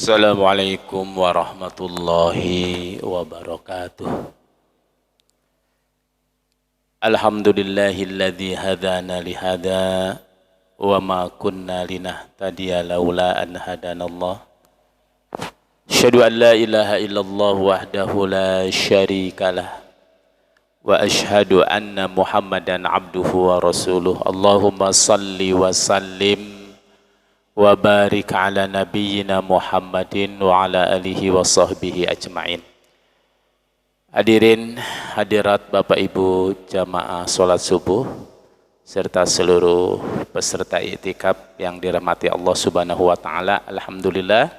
Assalamualaikum warahmatullahi wabarakatuh. Alhamdulillahilladzi hadana lihada wa ma kunna linahtadiya laula an hadanallah. Asyhadu an la ilaha illallah wahdahu la syarikalah wa asyhadu anna Muhammadan abduhu wa rasuluh. Allahumma salli wa sallim wa barik ala nabiyyina Muhammadin wa ala alihi wa sahbihi ajma'in. Hadirin hadirat Bapak Ibu jamaah salat subuh serta seluruh peserta i'tikaf yang dirahmati Allah Subhanahu wa taala. Alhamdulillah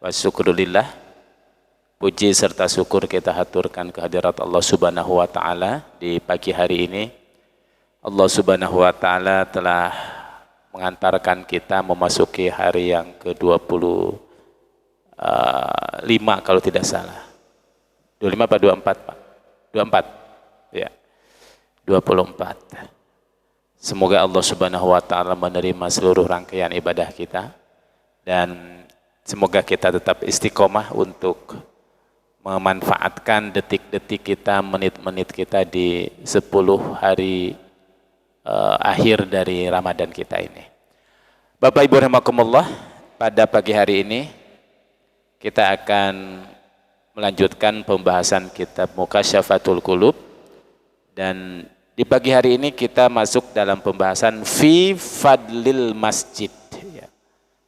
wa syukurillah. Puji serta syukur kita haturkan kehadirat Allah Subhanahu wa taala di pagi hari ini. Allah Subhanahu wa taala telah mengantarkan kita memasuki hari yang ke-25 kalau tidak salah. 25 apa 24, Pak? 24. Ya. 24. Semoga Allah Subhanahu wa taala menerima seluruh rangkaian ibadah kita dan semoga kita tetap istiqomah untuk memanfaatkan detik-detik kita, menit-menit kita di 10 hari akhir dari Ramadan kita ini. Bapak Ibu rahimakumullah, pada pagi hari ini kita akan melanjutkan pembahasan kitab Mukasyafatul Qulub, dan di pagi hari ini kita masuk dalam pembahasan fi fadlil masjid, ya,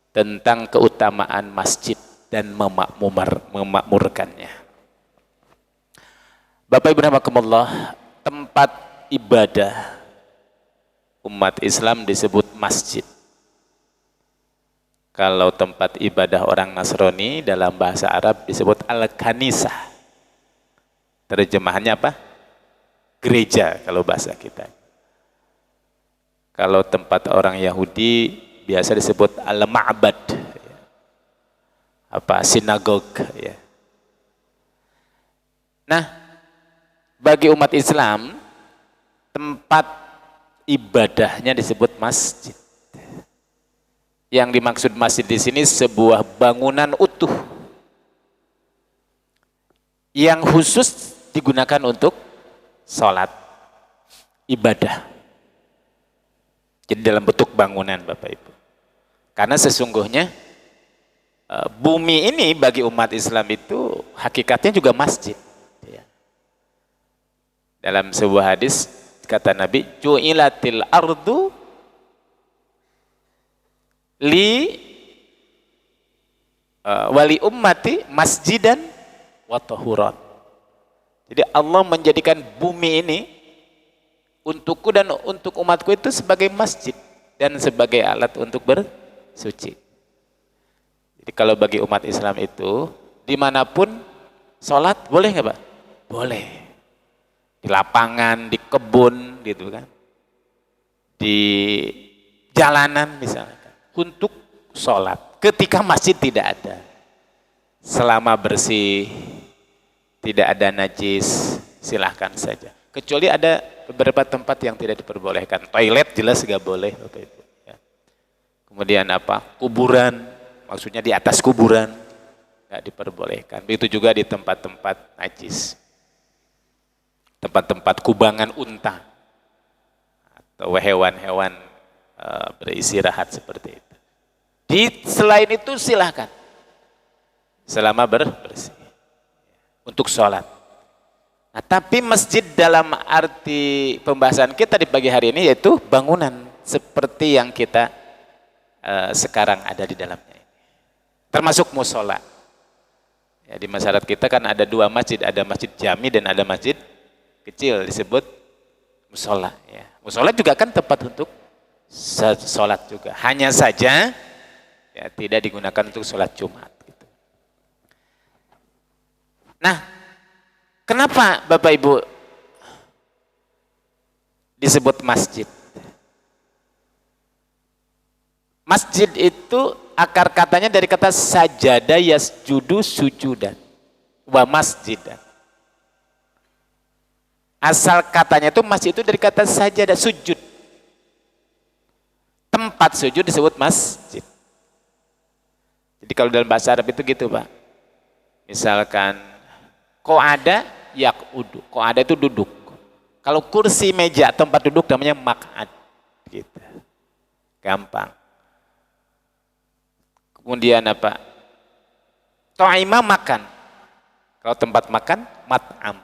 tentang keutamaan masjid dan memakmurkannya. Bapak Ibu rahimakumullah, tempat ibadah umat Islam disebut masjid. Kalau tempat ibadah orang Nasrani dalam bahasa Arab disebut al-kanisah. Terjemahannya apa? Gereja kalau bahasa kita. Kalau tempat orang Yahudi biasa disebut al-ma'bad. Apa? Sinagog. Ya. Nah, bagi umat Islam, tempat ibadahnya disebut masjid. Yang dimaksud masjid di sini sebuah bangunan utuh yang khusus digunakan untuk sholat ibadah. Jadi dalam bentuk bangunan, Bapak Ibu. Karena sesungguhnya bumi ini bagi umat Islam itu hakikatnya juga masjid. Dalam sebuah hadis kata Nabi, ju'ilatil ardu li wali ummati masjidan wa tahuran. Jadi Allah menjadikan bumi ini untukku dan untuk umatku itu sebagai masjid dan sebagai alat untuk bersuci. Jadi kalau bagi umat Islam itu dimanapun sholat boleh nggak Pak? Boleh. Di lapangan, di kebun, gitu kan, di jalanan misalnya, untuk sholat. Ketika masjid tidak ada, selama bersih, tidak ada najis, silahkan saja. Kecuali ada beberapa tempat yang tidak diperbolehkan. Toilet jelas nggak boleh, Bapak Ibu. Ya. Kemudian apa? Kuburan, maksudnya di atas kuburan nggak diperbolehkan. Begitu juga di tempat-tempat najis. Tempat-tempat kubangan unta atau hewan-hewan beristirahat seperti itu. Selain itu silahkan selama bersih untuk sholat. Nah, tapi masjid dalam arti pembahasan kita di pagi hari ini yaitu bangunan seperti yang kita sekarang ada di dalamnya ini. Termasuk musola. Ya, di masyarakat kita kan ada dua masjid, ada masjid jami dan ada masjid kecil disebut musola. Ya. Musola juga kan tempat untuk sholat juga. Hanya saja ya, tidak digunakan untuk sholat Jumat. Gitu. Nah, kenapa Bapak Ibu disebut masjid? Masjid itu akar katanya dari kata sajada yasjudu sujudan wa masjidan. Asal katanya itu masjid itu dari kata sajadah, sujud. Tempat sujud disebut masjid. Jadi Jadi kalau dalam bahasa Arab itu gitu Pak. Misalkan qa'ada yaq'udu. Qa'ada itu duduk. Kalau kursi meja tempat duduk namanya maq'ad. Gitu. Gampang. Kemudian apa? Ta'ima makan. Kalau tempat makan mat'am.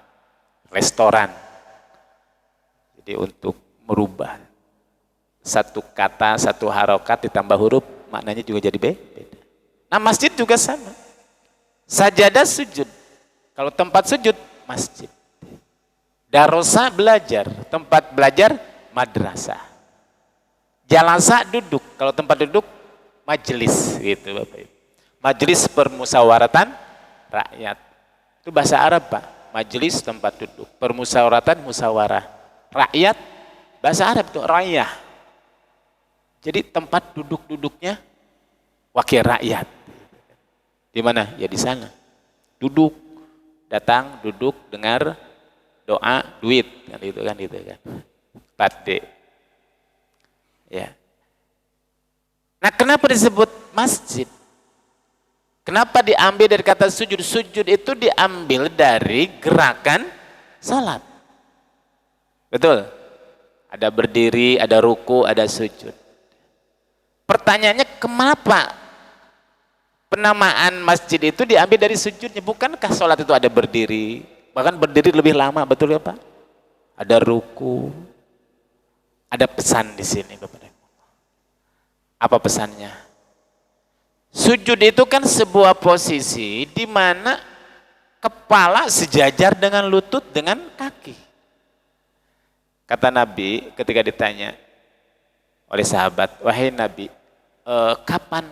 Restoran. Jadi untuk merubah satu kata, satu harokat ditambah huruf, maknanya juga jadi beda. Nah masjid juga sama. Sajadah sujud. Kalau tempat sujud, masjid. Darosa belajar. Tempat belajar, madrasah. Jalasa duduk. Kalau tempat duduk, majelis. Gitu Bapak Ibu. Majelis permusyawaratan rakyat. Itu bahasa Arab Pak. Majelis tempat duduk. Permusyawaratan musyawarah. Rakyat, bahasa Arab itu rayah. Jadi tempat duduk-duduknya wakil rakyat. Di mana? Ya di sana. Duduk, datang, duduk, dengar, doa, duit, kan itu kan. Pade. Ya. Nah, kenapa disebut masjid? Kenapa diambil dari kata sujud? Sujud itu diambil dari gerakan salat. Betul? Ada berdiri, ada ruku, ada sujud. Pertanyaannya kenapa penamaan masjid itu diambil dari sujudnya? Bukankah sholat itu ada berdiri? Bahkan berdiri lebih lama, betul ya Pak? Ada ruku. Ada pesan di sini Bapak. Apa pesannya? Sujud itu kan sebuah posisi di mana kepala sejajar dengan lutut dengan kaki. Kata Nabi ketika ditanya oleh sahabat, wahai Nabi, kapan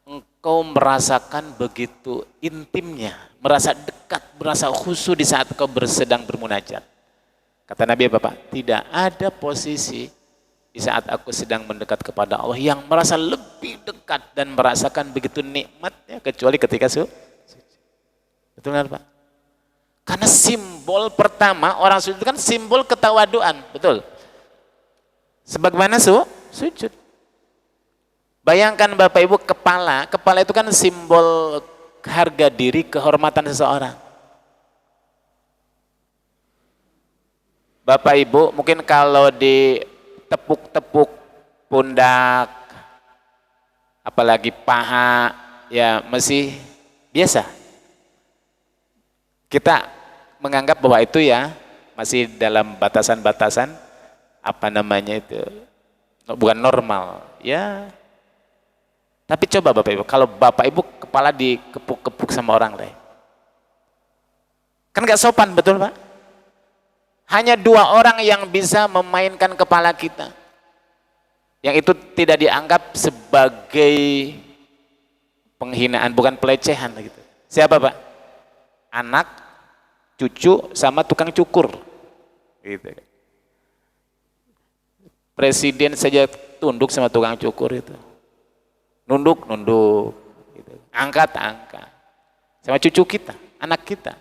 engkau merasakan begitu intimnya, merasa dekat, merasa khusyuk di saat kau sedang bermunajat? Kata Nabi Bapak, tidak ada posisi di saat aku sedang mendekat kepada Allah yang merasa lebih dekat dan merasakan begitu nikmatnya kecuali ketika sujud. Betul kan Pak? Karena simbol pertama orang sujud kan simbol ketawaduan, betul? Sebagaimana sujud. Bayangkan Bapak Ibu kepala itu kan simbol harga diri, kehormatan seseorang. Bapak Ibu mungkin kalau ditepuk-tepuk pundak, apalagi paha, ya masih biasa. Kita menganggap bahwa itu ya masih dalam batasan-batasan apa namanya itu, bukan normal ya. Tapi coba Bapak Ibu, kalau Bapak Ibu kepala dikepuk-kepuk sama orang lain, kan gak sopan, betul Pak? Hanya 2 orang yang bisa memainkan kepala kita, yang itu tidak dianggap sebagai penghinaan, bukan pelecehan gitu. Siapa Pak? Anak, cucu, sama tukang cukur gitu. Presiden saja tunduk sama tukang cukur itu, nunduk gitu. Angkat sama cucu kita, anak kita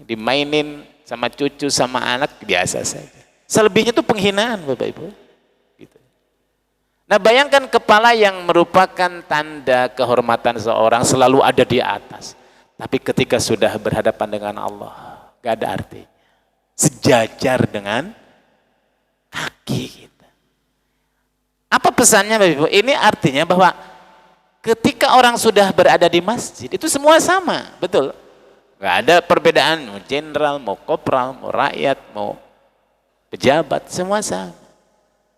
dimainin sama cucu sama anak biasa saja. Selebihnya itu penghinaan Bapak Ibu gitu. Nah bayangkan kepala yang merupakan tanda kehormatan seorang selalu ada di atas, tapi ketika sudah berhadapan dengan Allah gak ada artinya, sejajar dengan kaki kita. Apa pesannya Bapak Ibu? Ini artinya bahwa ketika orang sudah berada di masjid itu semua sama, betul? Gak ada perbedaan, mau jenderal, mau kopral, mau rakyat, mau pejabat, semua sama.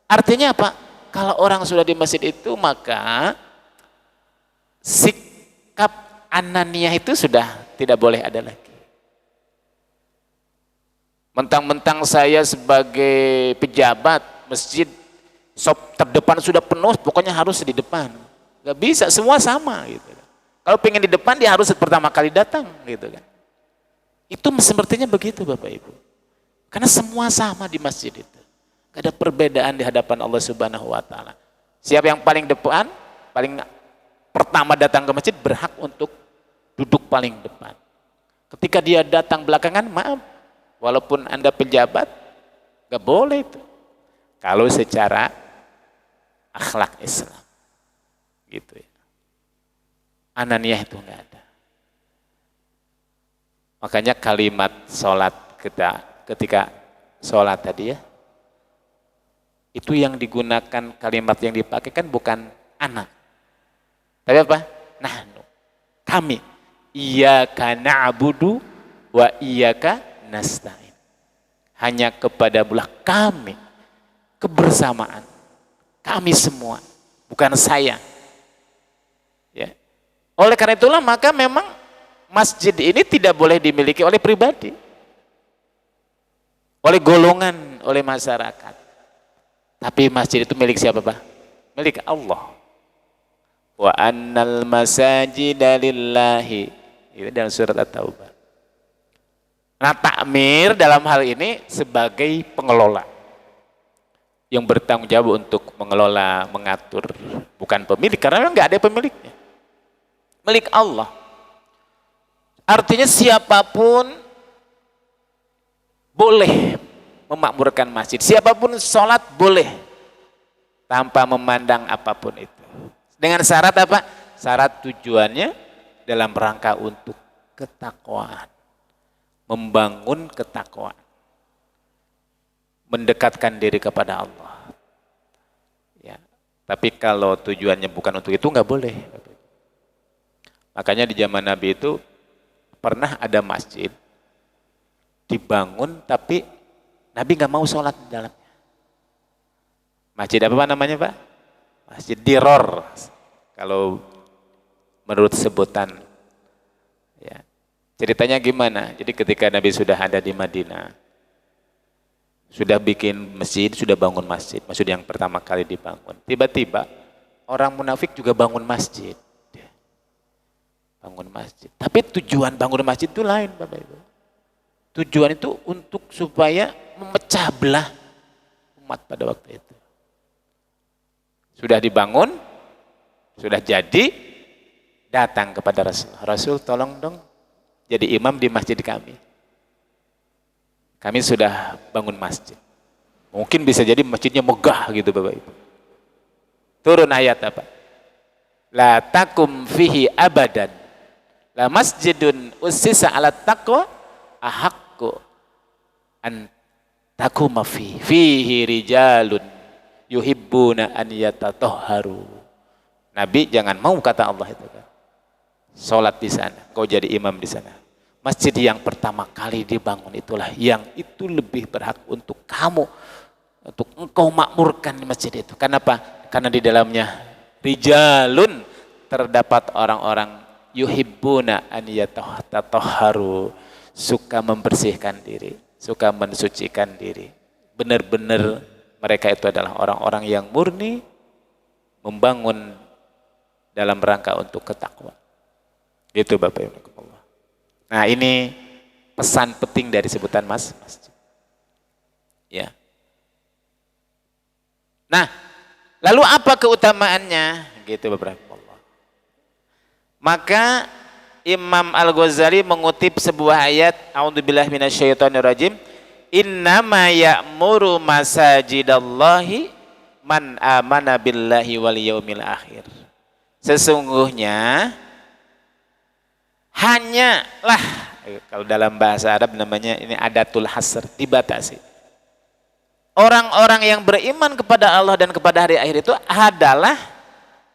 Artinya apa? Kalau orang sudah di masjid itu maka sikap ananiah itu sudah tidak boleh ada lagi. Mentang-mentang saya sebagai pejabat masjid, sop terdepan sudah penuh, pokoknya harus di depan. Gak bisa, semua sama gitu. Kalau pengen di depan dia harus pertama kali datang gitu kan. Itu sepertinya begitu Bapak Ibu. Karena semua sama di masjid itu. Gak ada perbedaan di hadapan Allah Subhanahu wa taala. Siapa yang paling depan, paling pertama datang ke masjid berhak untuk duduk paling depan. Ketika dia datang belakangan, maaf, walaupun Anda pejabat, gak boleh itu. Kalau secara akhlak Islam. Gitu ya. Ananiyah itu enggak ada. Makanya kalimat sholat ketika sholat tadi ya, itu yang digunakan kalimat yang dipakai kan bukan ana. Tapi apa? Nahnu. Kami. Iyyaka na'budu wa iyyaka nasta'in. Hanya kepada belah kami. Kebersamaan. Kami semua. Bukan saya. Ya. Oleh karena itulah maka memang masjid ini tidak boleh dimiliki oleh pribadi. Oleh golongan, oleh masyarakat. Tapi masjid itu milik siapa, Pak? Milik Allah. Wa annal masajida lillahi. Itu dalam surat At-Taubah. Nah, takmir dalam hal ini sebagai pengelola yang bertanggung jawab untuk mengelola, mengatur, bukan pemilik, karena memang nggak ada pemiliknya. Milik Allah. Artinya siapapun boleh memakmurkan masjid. Siapapun sholat boleh tanpa memandang apapun itu. Dengan syarat apa? Syarat tujuannya dalam rangka untuk ketakwaan. Membangun ketakwaan. Mendekatkan diri kepada Allah. Ya. Tapi kalau tujuannya bukan untuk itu nggak boleh. Makanya di zaman Nabi itu pernah ada masjid dibangun tapi Nabi nggak mau sholat di dalamnya. Masjid apa namanya, Pak? Masjid Diror. Kalau menurut sebutan. Ya. Ceritanya gimana? Jadi ketika Nabi sudah ada di Madinah, sudah bikin masjid, sudah bangun masjid. Masjid yang pertama kali dibangun. Tiba-tiba orang munafik juga bangun masjid. Bangun masjid. Tapi tujuan bangun masjid itu lain, Bapak Ibu. Tujuan itu untuk supaya memecah belah umat pada waktu itu. Sudah dibangun, sudah jadi, datang kepada Rasul. Rasul tolong dong jadi imam di masjid kami. Kami sudah bangun masjid. Mungkin bisa jadi masjidnya megah gitu Bapak Ibu. Turun ayat apa? La takum fihi abadan. La masjidun ussisa ala taqwa ahaqqu an takuma fihi rijalun yuhibbuna an yatatahharu. Nabi jangan mau kata Allah itu kan. Salat di sana, kau jadi imam di sana. Masjid yang pertama kali dibangun itulah yang itu lebih berhak untuk kamu, untuk engkau makmurkan di masjid itu. Kenapa? Karena di dalamnya rijalun, terdapat orang-orang yuhibbuna an yatatahharu, suka membersihkan diri, suka mensucikan diri. Benar-benar mereka itu adalah orang-orang yang murni membangun dalam rangka untuk ketakwaan. Itu Bapak Ibu. Nah, ini pesan penting dari sebutan masjid. Ya. Nah, lalu apa keutamaannya? Gitu Bapak Ibu. Maka Imam Al-Ghazali mengutip sebuah ayat, A'udzubillahi minasyaitonirrajim, innama ya'muru masajidallahi man amana billahi wal yaumil akhir. Sesungguhnya hanyalah, kalau dalam bahasa Arab namanya ini adatul hasr, dibatasi. Orang-orang yang beriman kepada Allah dan kepada hari akhir itu adalah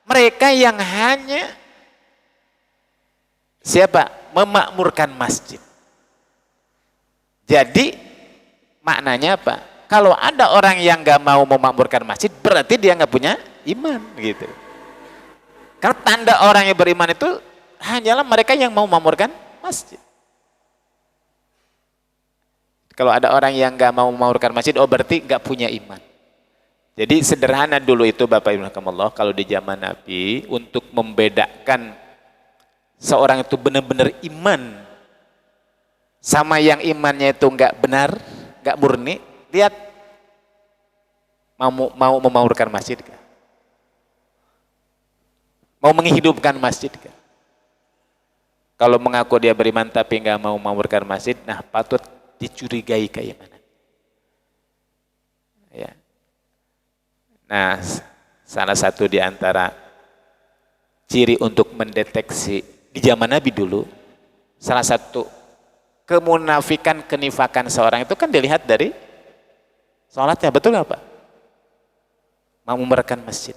mereka yang hanya siapa? Memakmurkan masjid. Jadi maknanya apa? Kalau ada orang yang gak mau memakmurkan masjid, berarti dia gak punya iman gitu. Karena tanda orang yang beriman itu hanyalah mereka yang mau memakmurkan masjid. Kalau ada orang yang gak mau memakmurkan masjid, oh berarti gak punya iman. Jadi sederhana dulu itu Bapak Ibu Allah, kalau di zaman Nabi untuk membedakan seorang itu benar-benar iman sama yang imannya itu enggak benar, enggak murni, lihat mau memakmurkan masjid kan? Mau menghidupkan masjid kan? Kalau mengaku dia beriman tapi enggak mau memakmurkan masjid, nah patut dicurigai keimanan. Ya. Nah, salah satu di antara ciri untuk mendeteksi di zaman Nabi dulu, salah satu kemunafikan, kenifakan seorang itu kan dilihat dari sholatnya, betul nggak Pak? Memamurkan masjid.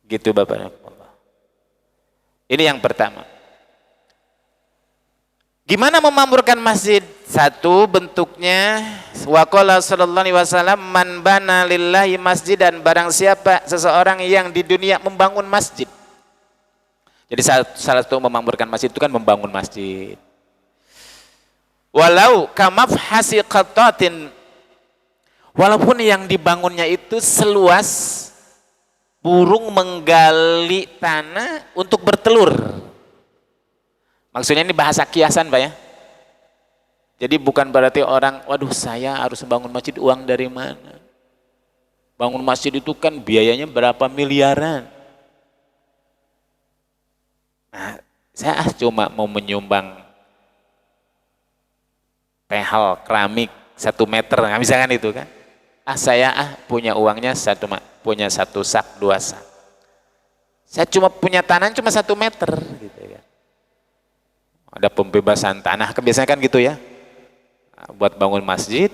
Gitu Bapak. Ini yang pertama. Gimana memamurkan masjid? Satu bentuknya, waqala sallallahu alaihi wasallam, man bana lillahi masjid, dan barang siapa seseorang yang di dunia membangun masjid. Jadi salah satu memamurkan masjid itu kan membangun masjid. Walau kamafhasi qattatin, walaupun yang dibangunnya itu seluas burung menggali tanah untuk bertelur. Maksudnya ini bahasa kiasan Pak ya. Jadi bukan berarti orang, waduh saya harus bangun masjid, uang dari mana? Bangun masjid itu kan biayanya berapa miliaran. Nah, saya cuma mau menyumbang tehal keramik 1 meter, nah, misalkan itu kan. Saya punya uangnya punya 1 sak, 2 sak. Saya cuma punya tanah cuma 1 meter gitu kan. Ada pembebasan tanah, kebiasaan kan gitu ya. Nah, buat bangun masjid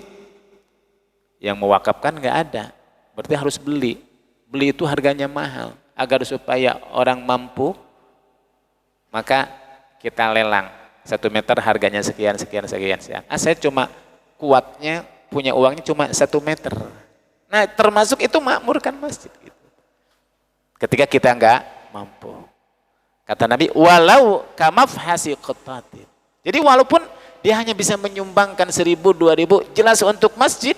yang mewakafkan nggak ada, berarti harus beli. Beli itu harganya mahal. Agar supaya orang mampu, maka kita lelang 1 meter harganya sekian. Saya cuma kuatnya punya uangnya cuma 1 meter. Nah termasuk itu makmurkan masjid. Gitu. Ketika kita nggak mampu. Kata Nabi, walau kamafhasi qattatin. Jadi walaupun dia hanya bisa menyumbangkan 1.000, 2.000, jelas untuk masjid.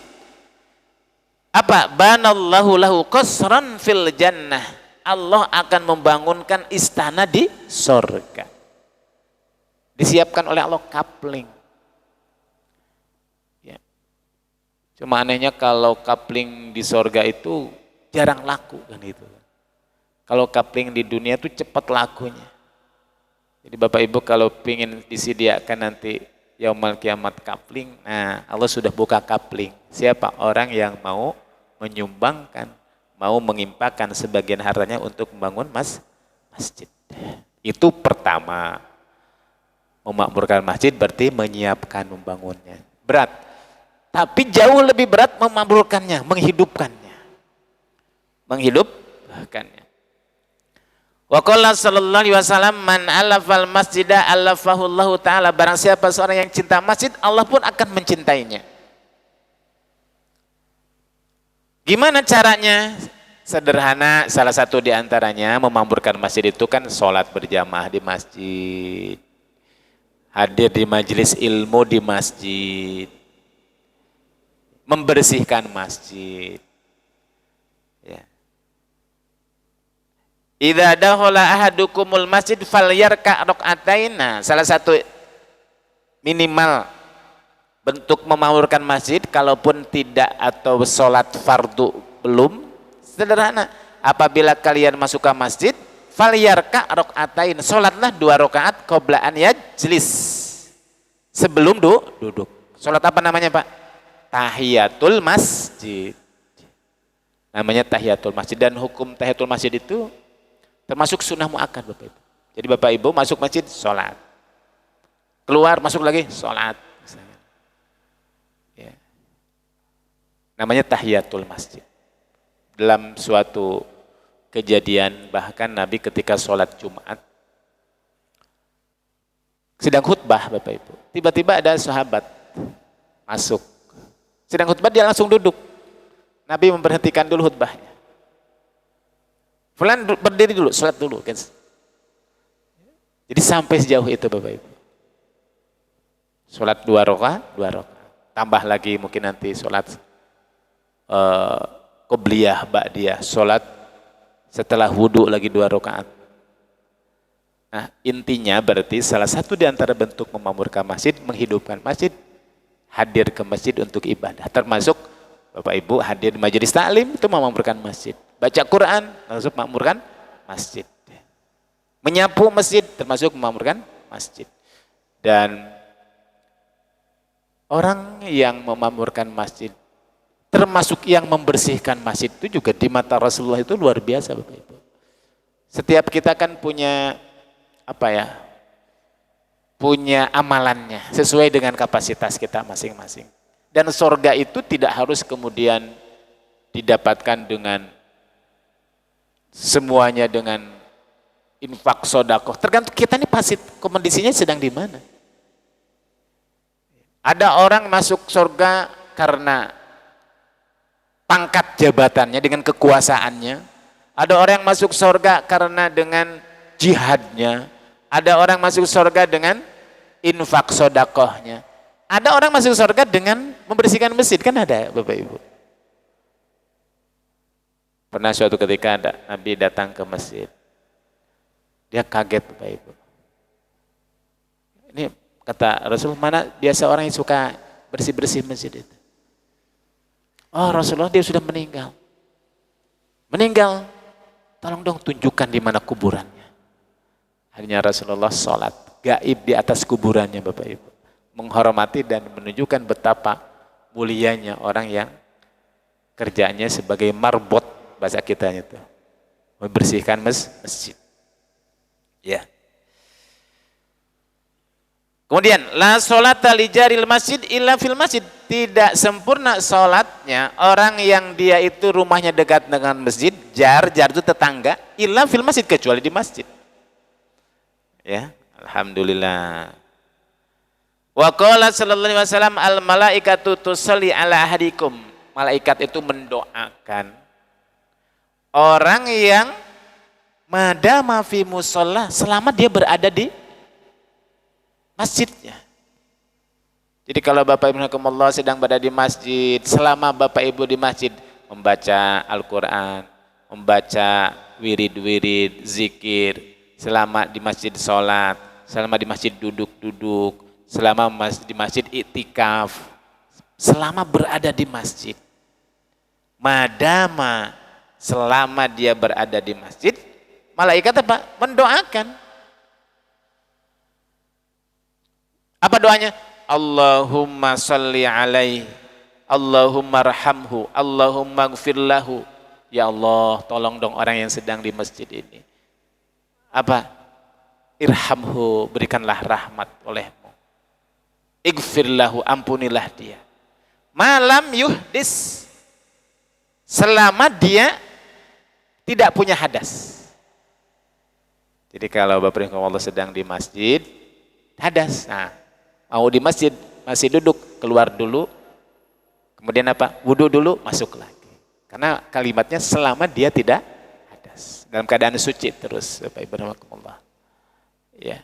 Apa? Banallahu lahu qasran fil jannah. Allah akan membangunkan istana di surga. Disiapkan oleh Allah kapling. Ya. Cuma anehnya kalau kapling di surga itu jarang laku kan itu. Kalau kapling di dunia itu cepat lakunya. Jadi Bapak Ibu kalau ingin disediakan nanti yaumul kiamat kapling, nah Allah sudah buka kapling. Siapa orang yang mau menyumbangkan, mau mengimpakan sebagian hartanya untuk membangun masjid. Itu pertama. Memakmurkan masjid berarti menyiapkan membangunnya. Berat. Tapi jauh lebih berat memakmurkannya, menghidupkannya. Menghidupkannya. Wa qala sallallahu alaihi wasallam, man alafal masjida alafahullahu ta'ala, barang siapa seorang yang cinta masjid, Allah pun akan mencintainya. Gimana caranya? Sederhana, salah satu diantaranya memamurkan masjid itu kan sholat berjamaah di masjid, hadir di majelis ilmu di masjid, membersihkan masjid. Ya. Idza dakhala ahadukumul masjid falyarka raka'ataina. Salah satu minimal bentuk memamurkan masjid, kalaupun tidak atau sholat fardu belum, sederhana. Apabila kalian masuk ke masjid, falyarka raka'atain, sholatlah 2 rakaat qabla an yajlis, sebelum duduk. Sholat apa namanya Pak? Tahiyatul masjid. Namanya tahiyatul masjid, dan hukum tahiyatul masjid itu termasuk sunnah muakkad Bapak Ibu. Jadi Bapak Ibu masuk masjid, sholat. Keluar, masuk lagi, sholat. Ya. Namanya tahiyatul masjid. Dalam suatu kejadian, bahkan Nabi ketika sholat Jumat, sedang khutbah Bapak Ibu. Tiba-tiba ada sahabat masuk. Sedang khutbah dia langsung duduk. Nabi memberhentikan dulu khutbahnya. Fulan berdiri dulu, sholat dulu. Jadi sampai sejauh itu Bapak Ibu. Sholat 2 rakaat. Tambah lagi mungkin nanti sholat qobliyah, ba'diyah. Sholat setelah wudhu lagi 2 rakaat. Nah intinya berarti salah satu di antara bentuk memamurkan masjid, menghidupkan masjid, hadir ke masjid untuk ibadah. Termasuk Bapak Ibu hadir di majelis taklim, itu memamurkan masjid. Baca Quran, termasuk memamurkan masjid. Menyapu masjid, termasuk memamurkan masjid. Dan orang yang memamurkan masjid, termasuk yang membersihkan masjid itu juga di mata Rasulullah itu luar biasa Bapak Ibu. Setiap kita kan punya apa ya? Punya amalannya sesuai dengan kapasitas kita masing-masing. Dan surga itu tidak harus kemudian didapatkan dengan semuanya dengan infak sodakoh. Tergantung kita nih pasti kondisinya sedang di mana. Ada orang masuk surga karena pangkat jabatannya dengan kekuasaannya. Ada orang yang masuk surga karena dengan jihadnya. Ada orang masuk surga dengan infak sodakohnya. Ada orang masuk surga dengan membersihkan masjid, kan ada Bapak Ibu. Pernah suatu ketika ada Nabi datang ke masjid. Dia kaget Bapak Ibu. Ini kata Rasul, mana biasa orang yang suka bersih-bersih masjid itu. Oh Rasulullah, dia sudah meninggal. Meninggal, tolong dong tunjukkan di mana kuburannya. Akhirnya Rasulullah sholat gaib di atas kuburannya Bapak Ibu. Menghormati dan menunjukkan betapa mulianya orang yang kerjanya sebagai marbot, bahasa kita itu. Membersihkan masjid. Ya. Kemudian, la sholata li jaril masjid illa fil masjid. Tidak sempurna sholatnya orang yang dia itu rumahnya dekat dengan masjid, jar itu tetangga, illa fil masjid, kecuali di masjid. Ya, alhamdulillah. Wa qala sallallahu alaihi wasallam al malaikatu tusalli ala ahadikum. Malaikat itu mendoakan orang yang madama fi musalla, selama dia berada di masjidnya. Jadi kalau Bapak Ibu rahimakumullah sedang berada di masjid, selama Bapak Ibu di masjid membaca Al-Qur'an, membaca wirid-wirid, zikir, selama di masjid sholat, selama di masjid duduk-duduk, selama di masjid iktikaf, selama berada di masjid. Madama, selama dia berada di masjid, malaikat apa? Mendoakan. Apa doanya? Allahumma salli alaihi, Allahumma rahamhu, Allahumma gfir lahu. Ya Allah, tolong dong orang yang sedang di masjid ini. Apa? Irhamhu, berikanlah rahmat olehmu. Ighfirlahu, ampunilah dia. Malam yuhdis, selama dia tidak punya hadas. Jadi kalau Bapak Allah sedang di masjid, hadas. Nah, mau di masjid, masih duduk, keluar dulu. Kemudian apa? Wudhu dulu, masuk lagi. Karena kalimatnya selama dia tidak dalam keadaan suci terus, Bapak Ibu rahimakumullah. Ya.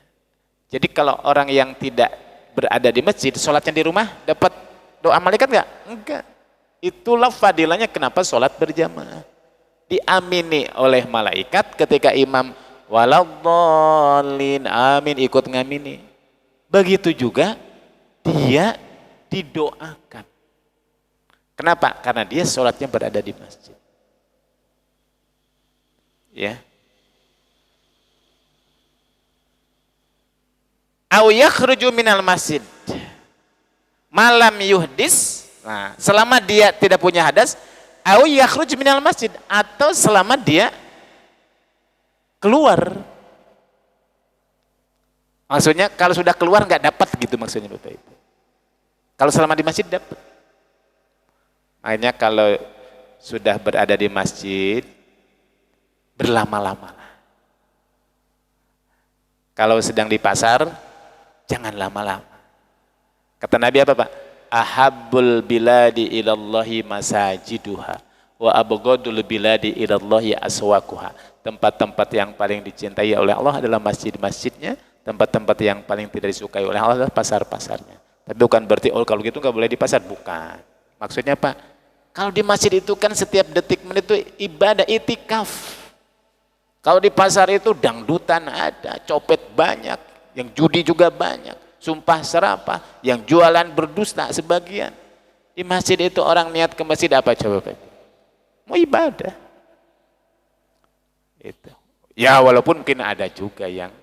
Jadi kalau orang yang tidak berada di masjid, sholatnya di rumah, dapat doa malaikat enggak? Enggak. Itulah fadilahnya kenapa sholat berjamaah. Diamini oleh malaikat ketika imam waladhdallin, amin, ikut ngamini. Begitu juga dia didoakan. Kenapa? Karena dia sholatnya berada di masjid. Ya. Au yakhruju minal masjid. Malam yuhdis. Nah, selama dia tidak punya hadas, au yakhruju minal masjid, atau selama dia keluar. Maksudnya kalau sudah keluar nggak dapat gitu maksudnya Bapak Ibu. Kalau selama di masjid dapat. Makanya kalau sudah berada di masjid, berlama-lama. Kalau sedang di pasar, jangan lama-lama. Kata Nabi apa Pak? Ahabbul biladi ilallahi masajiduha wa abghadul biladi ilallahi aswaquha. Tempat-tempat yang paling dicintai oleh Allah adalah masjid-masjidnya, tempat-tempat yang paling tidak disukai oleh Allah adalah pasar-pasarnya. Tapi bukan berarti oh kalau gitu nggak boleh di pasar, bukan. Maksudnya Pak, kalau di masjid itu kan setiap detik menit itu ibadah itikaf. Kalau di pasar itu dangdutan ada, copet banyak, yang judi juga banyak, sumpah serapah, yang jualan berdusta sebagian. Di masjid itu orang niat ke masjid apa coba Pak? Mau ibadah. Itu. Ya walaupun mungkin ada juga yang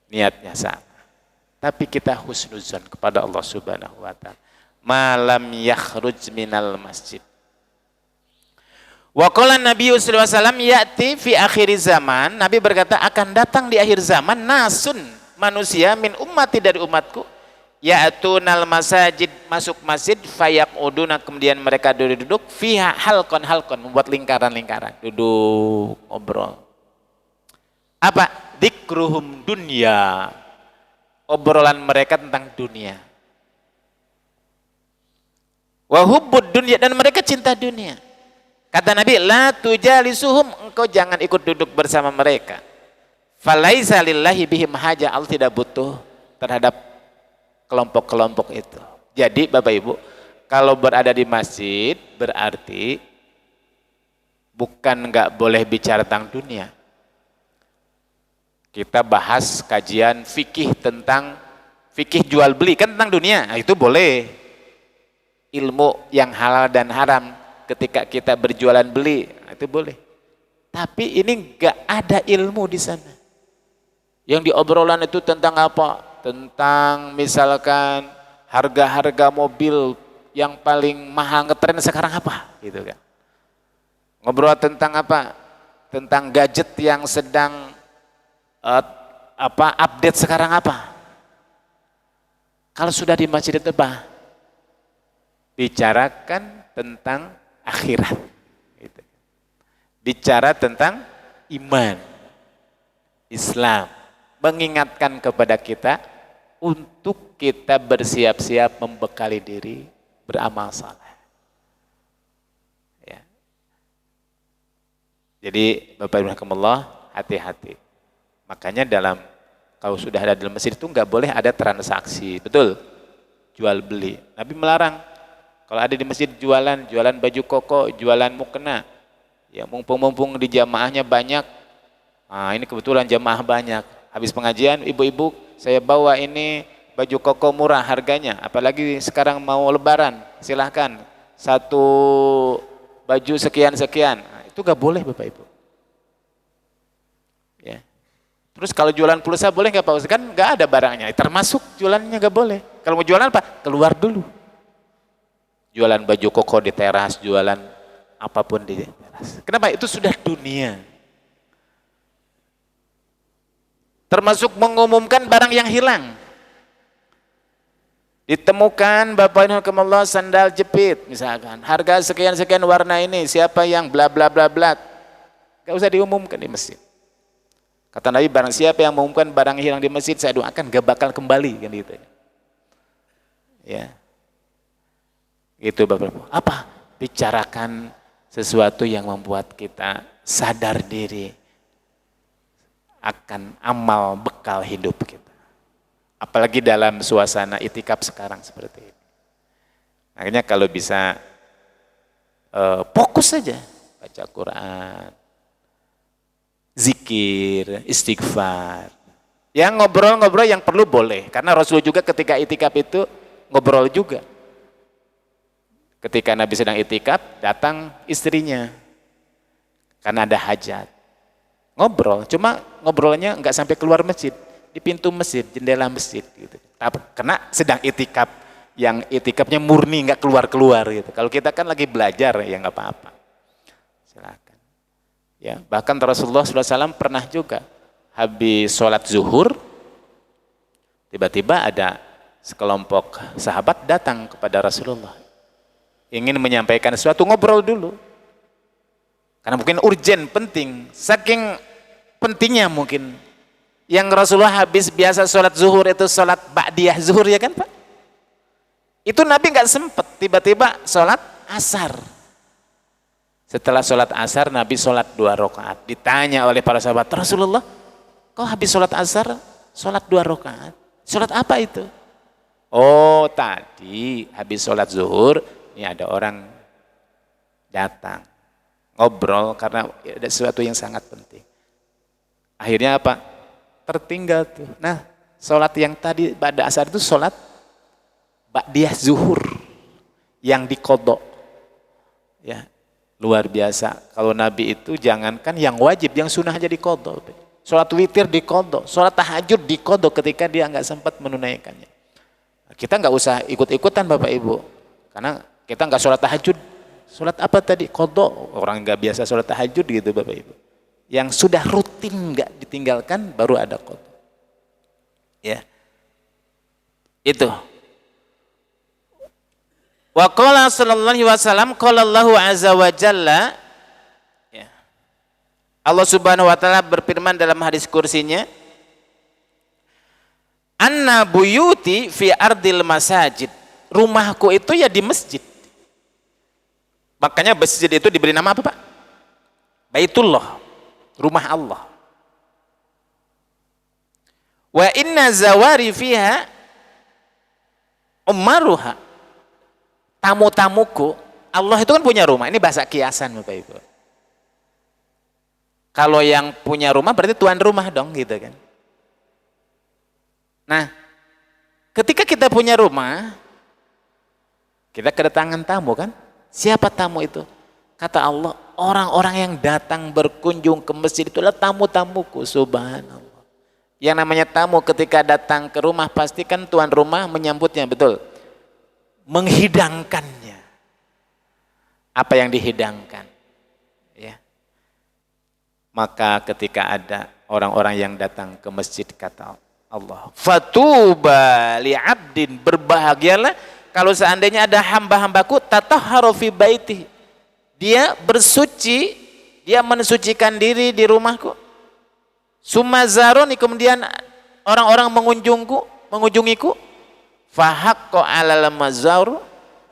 niatnya sama. Tapi kita husnuzan kepada Allah Subhanahu wa taala. Malam yakhruj minal masjid. Wa qala Nabi sallallahu alaihi wasallam ya'ti fi akhir zaman, Nabi berkata akan datang di akhir zaman nasun, manusia min ummati dari umatku, ya'tunal masajid, masuk masjid, fayaquduna, kemudian mereka duduk fiha halqan membuat lingkaran-lingkaran, duduk ngobrol. Apa? Dzikruhum dunya, obrolan mereka tentang dunia. Wa hubbud dunya, dan mereka cinta dunia. Kata Nabi, la tujalisuhum, engkau jangan ikut duduk bersama mereka. Falaisa lillahi bihim haja, Allah tidak butuh terhadap kelompok-kelompok itu. Jadi Bapak Ibu, kalau berada di masjid berarti bukan nggak boleh bicara tentang dunia. Kita bahas kajian fikih tentang fikih jual beli, kan tentang dunia, nah, itu boleh. Ilmu yang halal dan haram ketika kita berjualan beli, nah, itu boleh. Tapi ini nggak ada ilmu di sana. Yang diobrolan itu tentang apa? Tentang misalkan harga-harga mobil yang paling mahal ngetren sekarang apa, gitu kan? Ngobrol tentang apa? Tentang gadget yang sedang update sekarang apa? Kalau sudah di masjid itu apa? Bicarakan tentang akhirat, gitu. Bicara tentang iman, Islam, mengingatkan kepada kita untuk kita bersiap-siap membekali diri beramal saleh. Ya. Jadi Bapak Ibu rahimakumullah, hati-hati. Makanya kalau sudah ada dalam masjid itu nggak boleh ada transaksi, betul? Jual beli. Nabi melarang. Kalau ada di masjid jualan baju koko, jualan mukena, ya mumpung di jamaahnya banyak. Nah, ini kebetulan jamaah banyak. Habis pengajian, ibu-ibu, saya bawa ini baju koko murah harganya. Apalagi sekarang mau lebaran, silahkan. Satu baju sekian-sekian. Nah, itu nggak boleh Bapak Ibu. Ya. Terus kalau jualan pulsa boleh nggak Pak Ustaz? Kan nggak ada barangnya, termasuk jualannya nggak boleh. Kalau mau jualan apa? Keluar dulu. Jualan baju koko di teras, jualan apapun di teras. Kenapa? Itu sudah dunia. Termasuk mengumumkan barang yang hilang. Ditemukan Bapak Ibu rahimakumullah sandal jepit misalkan, harga sekian-sekian warna ini, siapa yang bla bla bla bla. Gak usah diumumkan di masjid. Kata Nabi, barang siapa yang mengumumkan barang hilang di masjid, saya doakan gak bakal kembali, kan gitu. Ya. Gitu Bapak Ibu. Apa? Bicarakan sesuatu yang membuat kita sadar diri akan amal bekal hidup kita. Apalagi dalam suasana itikaf sekarang seperti ini. Makanya kalau bisa fokus saja baca Quran, zikir, istighfar. Yang ngobrol-ngobrol yang perlu boleh, karena Rasul juga ketika itikaf itu ngobrol juga. Ketika Nabi sedang itikaf, datang istrinya karena ada hajat. Ngobrol, cuma ngobrolnya nggak sampai keluar masjid, di pintu masjid, jendela masjid gitu. Karena sedang itikaf, yang itikafnya murni nggak keluar-keluar gitu. Kalau kita kan lagi belajar ya nggak apa-apa. Silakan. Ya, bahkan Rasulullah SAW pernah juga habis sholat zuhur, tiba-tiba ada sekelompok sahabat datang kepada Rasulullah, ingin menyampaikan sesuatu, ngobrol dulu. Karena mungkin urgen, penting, saking pentingnya mungkin. Yang Rasulullah habis biasa sholat zuhur itu sholat ba'diyah zuhur ya kan Pak? Itu Nabi nggak sempet, tiba-tiba sholat asar. Setelah sholat asar Nabi sholat 2 rakaat. Ditanya oleh para sahabat, Rasulullah kau habis sholat asar sholat 2 rakaat? Sholat apa itu? Oh tadi habis sholat zuhur, ini ada orang datang, ngobrol karena ada sesuatu yang sangat penting. Akhirnya apa? Tertinggal tuh. Nah, sholat yang tadi pada asar itu sholat ba'diyah zuhur yang dikodok. Ya, luar biasa. Kalau Nabi itu jangankan yang wajib, yang sunnah aja dikodok. Sholat witir dikodok, sholat tahajud dikodok ketika dia nggak sempat menunaikannya. Kita nggak usah ikut-ikutan Bapak Ibu, karena kita nggak sholat tahajud Sholat apa tadi? Qadha. Orang nggak biasa sholat tahajud gitu Bapak Ibu. Yang sudah rutin nggak ditinggalkan baru ada qadha. Ya. Itu. Wa qala sallallahu alaihi wasallam qala Allahu azza wa jalla, ya. Allah Subhanahu wa taala berfirman dalam hadis kursinya, anna buyuti fi ardil masajid. Rumahku itu ya di masjid. Makanya masjid itu diberi nama apa Pak? Baitullah, rumah Allah. Wa inna zawari fiha umaruha. Tamu-tamuku, Allah itu kan punya rumah. Ini bahasa kiasan Bapak Ibu. Kalau yang punya rumah berarti tuan rumah dong gitu kan. Nah, ketika kita punya rumah, kita kedatangan tamu kan? Siapa tamu itu? Kata Allah, orang-orang yang datang berkunjung ke masjid itulah tamu-tamuku, subhanallah. Yang namanya tamu ketika datang ke rumah pasti kan tuan rumah menyambutnya, betul? Menghidangkannya. Apa yang dihidangkan? Ya. Maka ketika ada orang-orang yang datang ke masjid, kata Allah, fatuba li'abdin, berbahagialah kalau seandainya ada hamba-hambaku tatahharu fi baiti, dia bersuci, dia mensucikan diri di rumahku. Sumazaroni, kemudian orang-orang mengunjungiku, fahaqqo 'alal mazar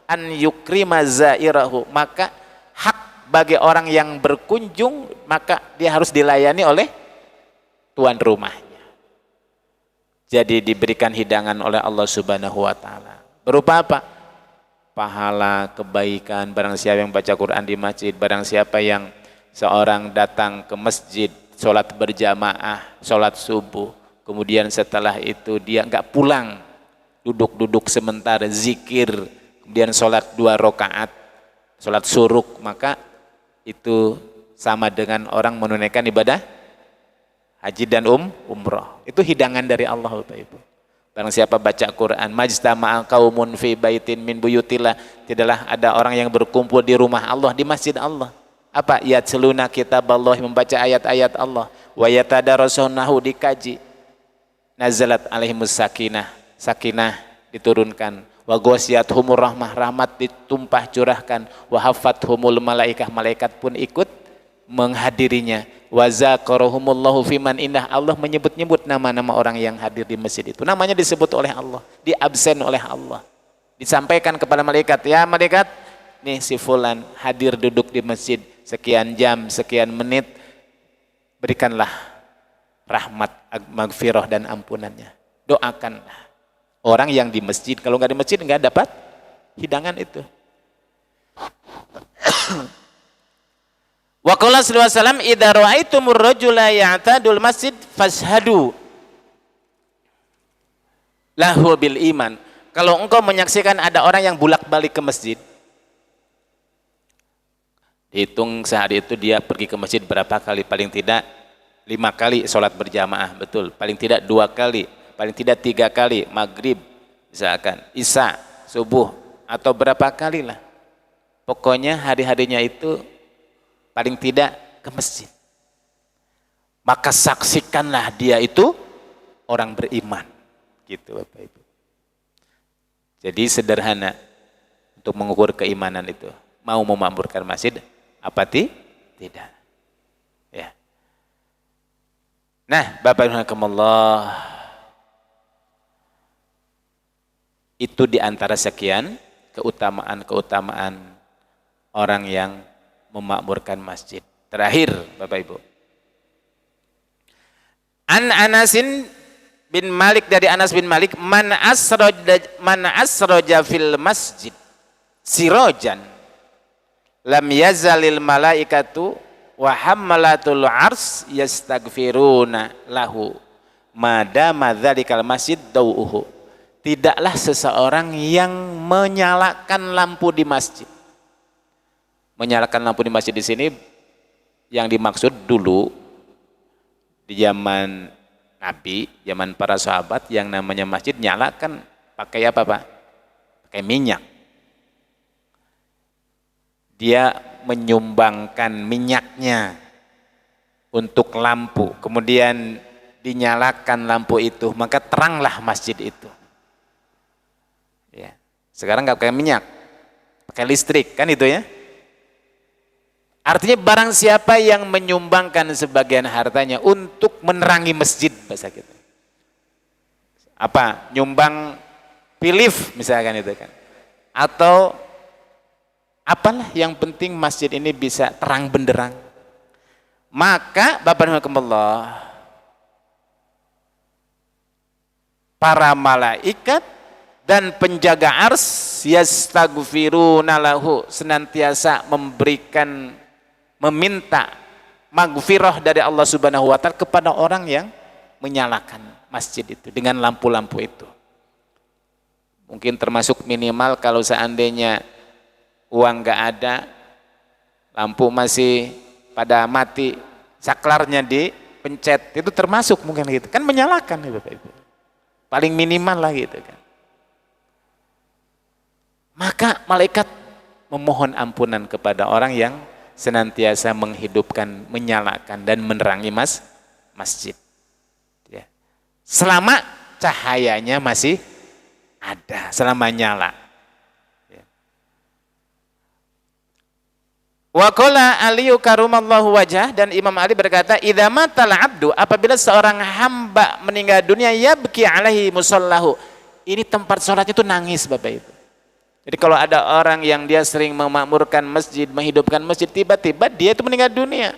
an yukrima zairahu, maka hak bagi orang yang berkunjung, maka dia harus dilayani oleh tuan rumahnya. Jadi diberikan hidangan oleh Allah Subhanahu wa taala. Berupa apa? Pahala, kebaikan, barang siapa yang baca Quran di masjid, barang siapa yang seorang datang ke masjid, sholat berjamaah, sholat subuh, kemudian setelah itu dia enggak pulang, duduk-duduk sebentar, zikir, kemudian sholat 2 rakaat, sholat suruk, maka itu sama dengan orang menunaikan ibadah haji dan umroh. Itu hidangan dari Allah Bapak Ibu. Barang siapa baca Quran, majtama'a qaumun fi baitin min buyutillah, tidaklah ada orang yang berkumpul di rumah Allah, di masjid Allah. Apa? Yatsluna kitaballah, membaca ayat-ayat Allah, wa yatadarasunahu, dikaji. Nazalat alaihimus sakinah, sakinah diturunkan, wa ghasyiyatuhumur rahmah, rahmat ditumpah curahkan, wa haffathumul malaikah, malaikat pun ikut menghadirinya, wa zakarahumullahu fiman indah, Allah menyebut-nyebut nama-nama orang yang hadir di masjid itu, namanya disebut oleh Allah, diabsen oleh Allah, disampaikan kepada malaikat, ya malaikat, nih si fulan hadir duduk di masjid sekian jam, sekian menit, berikanlah rahmat, magfirah dan ampunannya, doakanlah orang yang di masjid. Kalau nggak di masjid nggak dapat hidangan itu. Wa qala sallallahu alaihi wasallam, idza ra'aitumur rajula ya'tadul masjid fashhadu lahu bil iman. Kalau engkau menyaksikan ada orang yang bolak-balik ke masjid, hitung sehari itu dia pergi ke masjid berapa kali? Paling tidak 5 kali sholat berjamaah, betul. Paling tidak 2 kali, paling tidak 3 kali, maghrib, misalkan, isya, subuh, atau berapa kali lah. Pokoknya hari-harinya itu paling tidak ke masjid. Maka saksikanlah dia itu orang beriman. Gitu Bapak Ibu. Jadi sederhana untuk mengukur keimanan itu. Mau memakmurkan masjid, apa tidak. Ya. Nah, Bapak Ibu rahimakumullah, itu diantara sekian keutamaan-keutamaan orang yang memakmurkan masjid. Terakhir Bapak Ibu, An Anasin bin Malik, dari Anas bin Malik, man asroja fil masjid sirojan lam yazalil malaikatu wa hammalatul ars yastaghfiruna lahu madama dzalikal masjid dau'uhu. Tidaklah seseorang yang menyalakan lampu di masjid. Menyalakan lampu di masjid di sini yang dimaksud dulu di zaman Nabi, zaman para sahabat, yang namanya masjid nyalakan pakai apa Pak? Pakai minyak. dia menyumbangkan minyaknya untuk lampu, kemudian dinyalakan lampu itu, maka teranglah masjid itu. Ya. Sekarang nggak pakai minyak, pakai listrik, kan itu ya. Artinya barang siapa yang menyumbangkan sebagian hartanya untuk menerangi masjid, bahasa kita. Apa? Nyumbang pilif misalkan itu kan. Atau apalah yang penting masjid ini bisa terang benderang. Maka Bapak Rahimahkumullah, para malaikat dan penjaga ars yastaghfiruna lahu, senantiasa meminta maghfirah dari Allah Subhanahu wa taala kepada orang yang menyalakan masjid itu dengan lampu-lampu itu. Mungkin termasuk minimal kalau seandainya uang nggak ada, lampu masih pada mati, saklarnya dipencet, itu termasuk mungkin gitu. Kan menyalakan ya Bapak Ibu. Paling minimal lah gitu kan. Maka malaikat memohon ampunan kepada orang yang senantiasa menghidupkan, menyalakan dan menerangi masjid. Ya. Selama cahayanya masih ada, selama nyala. Wa qala Aliyu karumallahu wajah, dan Imam Ali berkata, idza matal abdu, apabila seorang hamba meninggal dunia, yabki alaihi musallahu, ini tempat sholatnya itu nangis Bapak Ibu. Jadi kalau ada orang yang dia sering memakmurkan masjid, menghidupkan masjid, tiba-tiba dia itu meninggal dunia,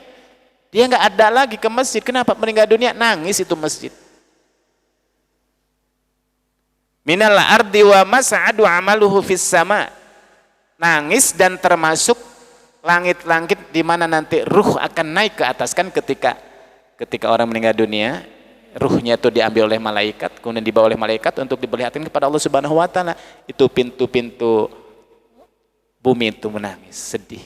dia nggak ada lagi ke masjid. Kenapa meninggal dunia? Nangis itu masjid. Minal ardi wa mas'adu amaluhu fis sama, nangis dan termasuk langit-langit di mana nanti ruh akan naik ke atas. Kan ketika orang meninggal dunia, ruhnya itu diambil oleh malaikat, kemudian dibawa oleh malaikat untuk diperlihatkan kepada Allah Subhanahu wa taala. Itu pintu-pintu bumi itu menangis, sedih,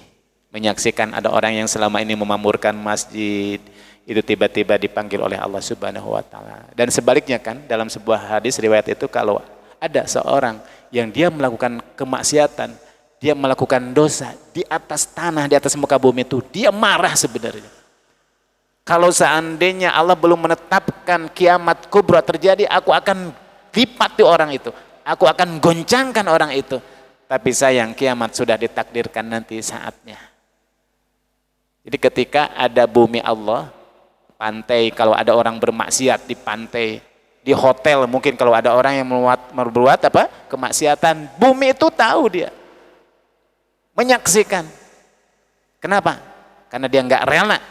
menyaksikan ada orang yang selama ini memamurkan masjid itu tiba-tiba dipanggil oleh Allah Subhanahu wa taala. Dan sebaliknya kan, dalam sebuah hadis riwayat itu, kalau ada seorang yang dia melakukan kemaksiatan, dia melakukan dosa di atas tanah, di atas muka bumi itu, dia marah sebenarnya. Kalau seandainya Allah belum menetapkan kiamat kubra terjadi, aku akan lipati orang itu, aku akan goncangkan orang itu. Tapi sayang, kiamat sudah ditakdirkan nanti saatnya. Jadi ketika ada bumi Allah, pantai, kalau ada orang bermaksiat di pantai, di hotel mungkin kalau ada orang yang berbuat apa? Kemaksiatan, bumi itu tahu dia. Menyaksikan. Kenapa? Karena dia nggak rela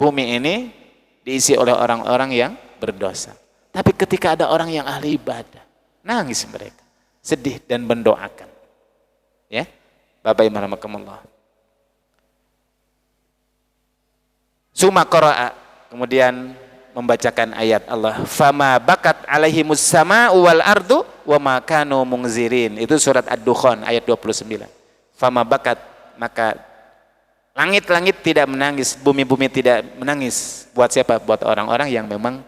bumi ini diisi oleh orang-orang yang berdosa. Tapi ketika ada orang yang ahli ibadah, nangis mereka, sedih dan mendoakan. Ya, Bapak Ibu rahimakumullah. Suma qara'a, kemudian membacakan ayat Allah, fama bakat alaihimus sama'u wal ardu wa ma kanu munzirin. Itu surat Ad-Dukhan ayat 29. Fama bakat, maka langit-langit tidak menangis, bumi-bumi tidak menangis. Buat siapa? Buat orang-orang yang memang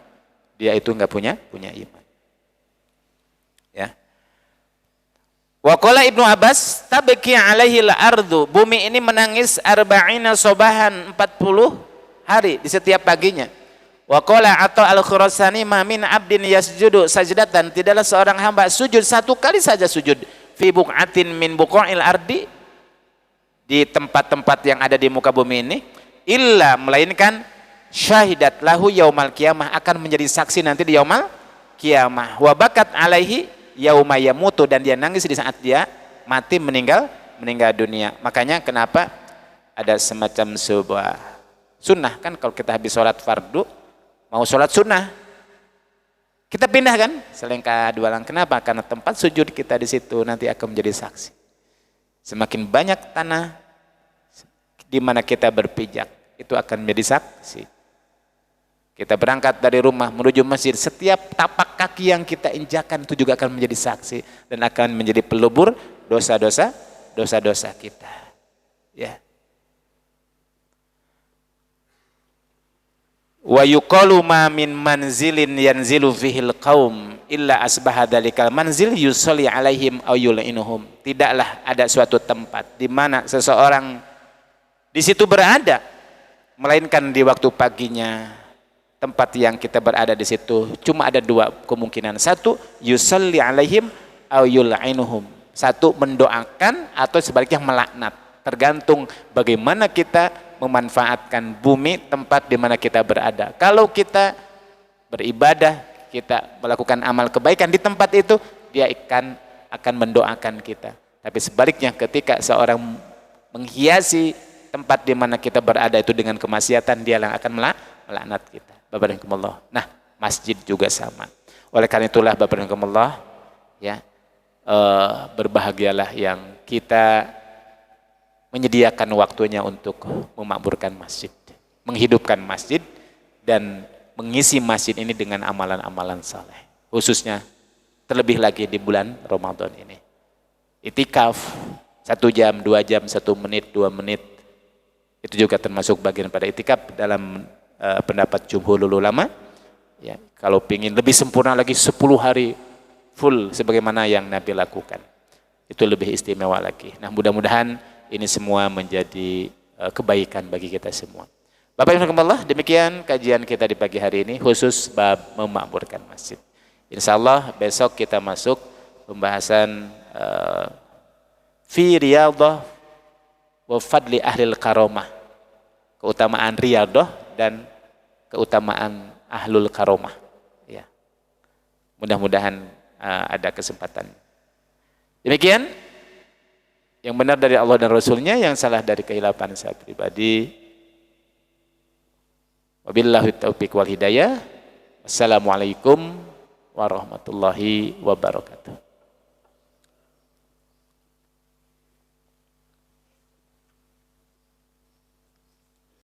dia itu enggak punya iman. Ya. Wa qala Ibnu Abbas, tabki alaihi al-ardu, bumi ini menangis arba'ina sobahan, 40 hari di setiap paginya. Wa qala Atha al-Khurasani, ma min abdin yasjudu sajdatan, tidaklah seorang hamba sujud satu kali saja sujud, fi buq'atin min buqa'il ardi, di tempat-tempat yang ada di muka bumi ini, illa, melainkan syahidat lahu yaumal qiyamah, akan menjadi saksi nanti di yaumal qiyamah. Wa bakat alaihi yauma yamutu, dan dia nangis di saat dia mati, meninggal dunia. Makanya kenapa ada semacam sebuah sunnah kan, kalau kita habis sholat fardu mau sholat sunnah, kita pindah kan selengkah dua lang. Kenapa? Karena tempat sujud kita di situ nanti akan menjadi saksi. Semakin banyak tanah di mana kita berpijak, itu akan menjadi saksi. Kita berangkat dari rumah menuju masjid, setiap tapak kaki yang kita injakan itu juga akan menjadi saksi dan akan menjadi pelebur dosa-dosa kita. Ya. Wa yuqalu ma min manzilin yanzilu fihil qaum illa asbaha dalikal manzil yusalli alaihim aw yul'inuhum. Tidaklah ada suatu tempat di mana seseorang di situ berada melainkan di waktu paginya. Tempat yang kita berada di situ cuma ada dua kemungkinan. Satu, yusalli alaihim aw yul'inuhum. Satu, mendoakan atau sebaliknya melaknat. Tergantung bagaimana kita memanfaatkan bumi tempat di mana kita berada. Kalau kita beribadah, kita melakukan amal kebaikan di tempat itu, dia akan mendoakan kita. Tapi sebaliknya ketika seorang menghiasi tempat di mana kita berada itu dengan kemaksiatan, dia yang akan melaknat kita. Bapak dan Allah. Nah, masjid juga sama. Oleh karena itulah Bapak dan Allah, ya, berbahagialah yang kita menyediakan waktunya untuk memakmurkan masjid, menghidupkan masjid dan mengisi masjid ini dengan amalan-amalan saleh. Khususnya terlebih lagi di bulan Ramadan ini. Itikaf 1 jam, 2 jam, 1 menit, 2 menit. Itu juga termasuk bagian pada itikaf dalam pendapat jumhurul ulama. Ya, kalau ingin lebih sempurna lagi 10 hari full sebagaimana yang Nabi lakukan. Itu lebih istimewa lagi. Nah, mudah-mudahan ini semua menjadi kebaikan bagi kita semua. Bapak Ibu Allah, demikian kajian kita di pagi hari ini khusus bab memakmurkan masjid. Insya Allah besok kita masuk pembahasan fi riyadah wa fadli ahlil karomah, keutamaan riyadah dan keutamaan ahlul karomah. Ya. Mudah-mudahan ada kesempatan. Demikian yang benar dari Allah dan Rasulnya, yang salah dari kehilapan saya pribadi. Wabillahi taufiq wal hidayah. Wassalamualaikum warahmatullahi wabarakatuh.